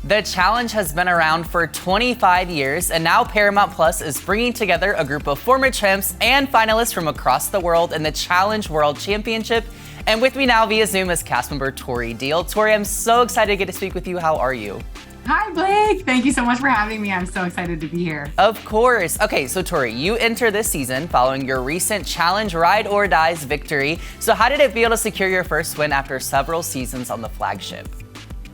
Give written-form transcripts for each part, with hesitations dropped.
The challenge has been around for 25 years, and now Paramount Plus is bringing together a group of former champs and finalists from across the world in the Challenge World Championship. And with me now via Zoom is cast member Tori Deal. Tori, I'm so excited to get to speak with you. How are you? Hi, Blake. Thank you so much for having me. I'm so excited to be here. Of course. Okay, so Tori, you enter this season following your recent Challenge Ride or Dies victory. So how did it feel to secure your first win after several seasons on the flagship?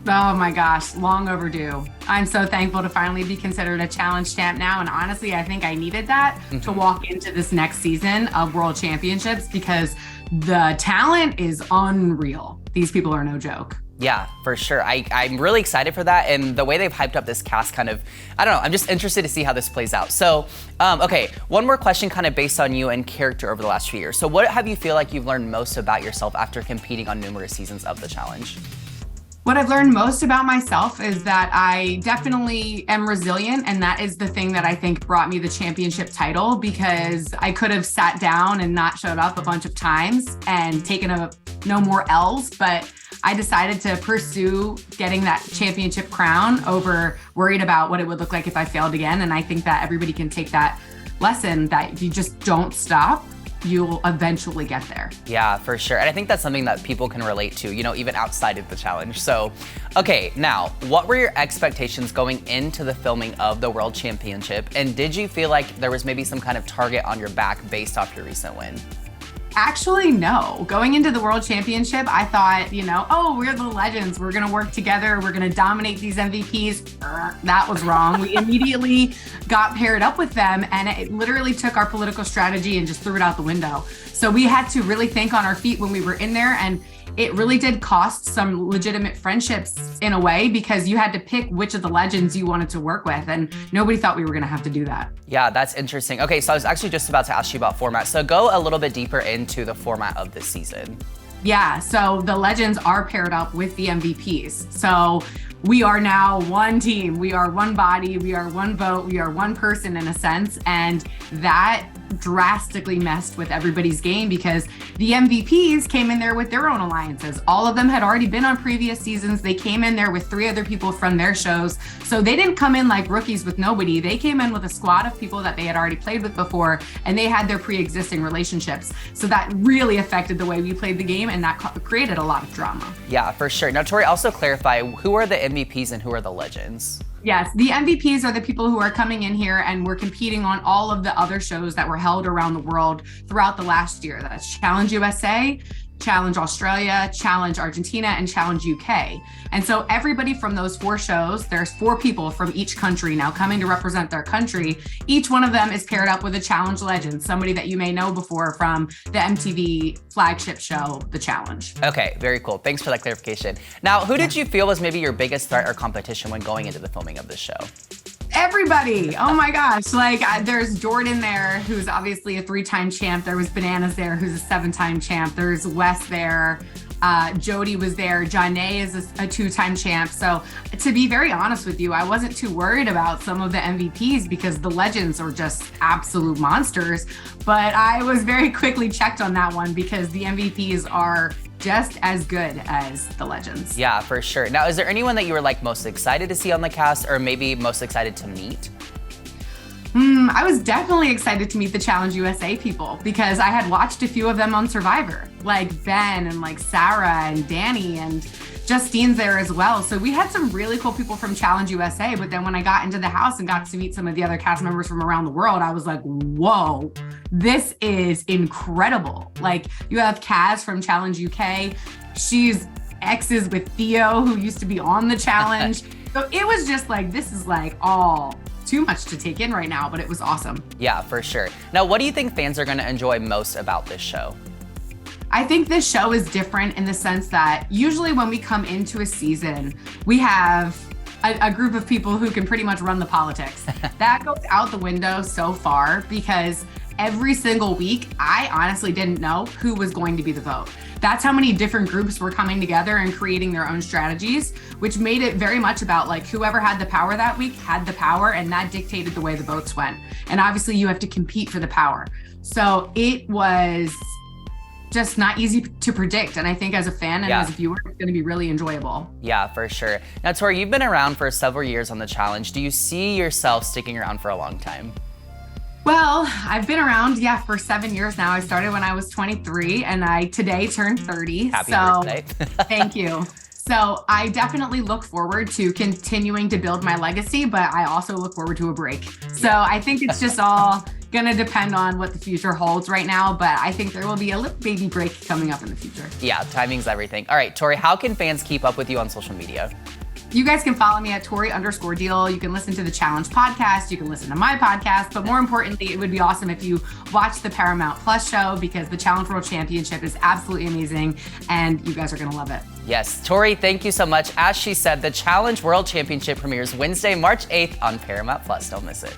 Oh my gosh, long overdue. I'm so thankful to finally be considered a challenge champ now. And honestly, I think I needed that to walk into this next season of World Championships because the talent is unreal. These people are no joke. Yeah, for sure. I'm really excited for that. And the way they've hyped up this cast I don't know, I'm just interested to see how this plays out. So, okay, one more question kind of based on you and character over the last few years. So what have you feel like you've learned most about yourself after competing on numerous seasons of the challenge? What I've learned most about myself is that I definitely am resilient, and that is the thing that I think brought me the championship title, because I could have sat down and not showed up a bunch of times and taken no more L's, but I decided to pursue getting that championship crown over worried about what it would look like if I failed again. And I think that everybody can take that lesson that if you just don't stop, you'll eventually get there. Yeah, for sure. And I think that's something that people can relate to, you know, even outside of the challenge. So, okay, now, what were your expectations going into the filming of the World Championship? And did you feel like there was maybe some kind of target on your back based off your recent win? Actually, no. Going into the World Championship, I thought, oh, we're the legends. We're going to work together. We're going to dominate these MVPs. That was wrong. We immediately got paired up with them, and it literally took our political strategy and just threw it out the window. So we had to really think on our feet when we were in there, and it really did cost some legitimate friendships in a way, because you had to pick which of the legends you wanted to work with, and nobody thought we were going to have to do that. Yeah, that's interesting. Okay, so I was actually just about to ask you about format. So go a little bit deeper into the format of this season. Yeah, so the legends are paired up with the MVPs. So we are now one team. We are one body. We are one vote. We are one person in a sense. And that drastically messed with everybody's game, because the MVPs came in there with their own alliances. All of them had already been on previous seasons. They came in there with 3 other people from their shows. So they didn't come in like rookies with nobody. They came in with a squad of people that they had already played with before, and they had their pre-existing relationships. So that really affected the way we played the game, and that created a lot of drama. Yeah, for sure. Now, Tori, also clarify, who are the MVPs and who are the legends? Yes, the MVPs are the people who are coming in here and we're competing on all of the other shows that were held around the world throughout the last year. That's Challenge USA, Challenge Australia, Challenge Argentina, and Challenge UK. And so everybody from those 4 shows, there's 4 people from each country now coming to represent their country. Each one of them is paired up with a challenge legend, somebody that you may know before from the MTV flagship show, The Challenge. Okay, very cool. Thanks for that clarification. Now, who did you feel was maybe your biggest threat or competition when going into the filming of this show? Everybody. Oh my gosh. There's Jordan there, who's obviously a 3-time champ. There was Bananas there, who's a 7-time champ. There's Wes there. Jody was there. Janae is a 2-time champ. So to be very honest with you, I wasn't too worried about some of the MVPs because the legends are just absolute monsters. But I was very quickly checked on that one because the MVPs are just as good as the legends. Yeah, for sure. Now, is there anyone that you were most excited to see on the cast, or maybe most excited to meet? I was definitely excited to meet the Challenge USA people because I had watched a few of them on Survivor, like Ben and Sarah and Danny, and Justine's there as well. So we had some really cool people from Challenge USA, but then when I got into the house and got to meet some of the other cast members from around the world, I was like, whoa, this is incredible. You have Kaz from Challenge UK. She's exes with Theo, who used to be on the challenge. So it was just this is all too much to take in right now, but it was awesome. Yeah, for sure. Now, what do you think fans are going to enjoy most about this show? I think this show is different in the sense that usually when we come into a season, we have a group of people who can pretty much run the politics. That goes out the window so far because every single week, I honestly didn't know who was going to be the vote. That's how many different groups were coming together and creating their own strategies, which made it very much about whoever had the power that week had the power, and that dictated the way the votes went. And obviously you have to compete for the power. So it was just not easy to predict. And I think as a fan and as a viewer, it's going to be really enjoyable. Yeah, for sure. Now, Tori, you've been around for several years on the challenge. Do you see yourself sticking around for a long time? Well, I've been around, for 7 years now. I started when I was 23 and I today turned 30. Happy birthday. Thank you. So I definitely look forward to continuing to build my legacy, but I also look forward to a break. So I think it's just all gonna depend on what the future holds right now, but I think there will be a little baby break coming up in the future. Yeah, timing's everything. All right, Tori, how can fans keep up with you on social media? You guys can follow me at Tori_Deal. You can listen to the Challenge podcast. You can listen to my podcast. But more importantly, it would be awesome if you watch the Paramount Plus show because the Challenge World Championship is absolutely amazing and you guys are going to love it. Yes, Tori, thank you so much. As she said, the Challenge World Championship premieres Wednesday, March 8th on Paramount Plus. Don't miss it.